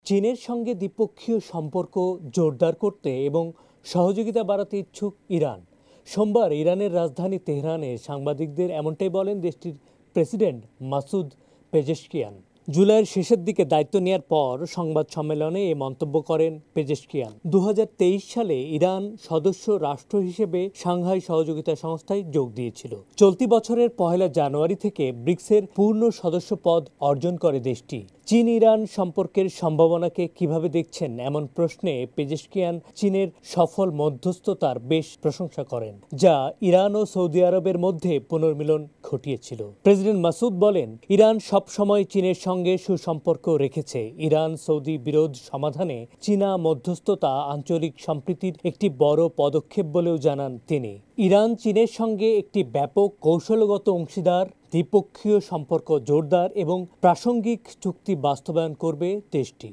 চীনের সঙ্গে দ্বিপক্ষীয় সম্পর্ক জোরদার করতে এবং সহযোগিতা বাড়াতে ইচ্ছুক ইরান। সোমবার ইরানের রাজধানী তেহরানে সাংবাদিকদের এমনটাই বলেন দেশটির প্রেসিডেন্ট মাসুদ পেজেশকিয়ান। জুলাইয়ের শেষের দিকে দায়িত্ব নেওয়ার পর সংবাদ সম্মেলনে এ মন্তব্য করেন পেজেশকিয়ান। 2023 সালে ইরান সদস্য রাষ্ট্র হিসেবে সাংহাই সহযোগিতা সংস্থায় যোগ দিয়েছিল। চলতি বছরের 1 জানুয়ারি থেকে ব্রিক্সের পূর্ণ সদস্য পদ অর্জন করে দেশটি। চীন ইরান সম্পর্কের সম্ভাবনাকে কিভাবে দেখছেন এমন প্রশ্নে পেজেশকিয়ান চীনের সফল মধ্যস্থতার বেশ প্রশংসা করেন, যা ইরান ও সৌদি আরবের মধ্যে পুনর্মিলন ঘটিয়েছিল। প্রেসিডেন্ট মাসুদ বলেন, ইরান সবসময় চীনের সঙ্গে সুসম্পর্ক রেখেছে। ইরান সৌদি বিরোধ সমাধানে চীনা মধ্যস্থতা আঞ্চলিক সম্প্রীতির একটি বড় পদক্ষেপ বলেও জানান তিনি। ইরান চীনের সঙ্গে একটি ব্যাপক কৌশলগত অংশীদার, দ্বিপক্ষীয় সম্পর্ক জোরদার এবং প্রাসঙ্গিক চুক্তি বাস্তবায়ন করবে দেশটি।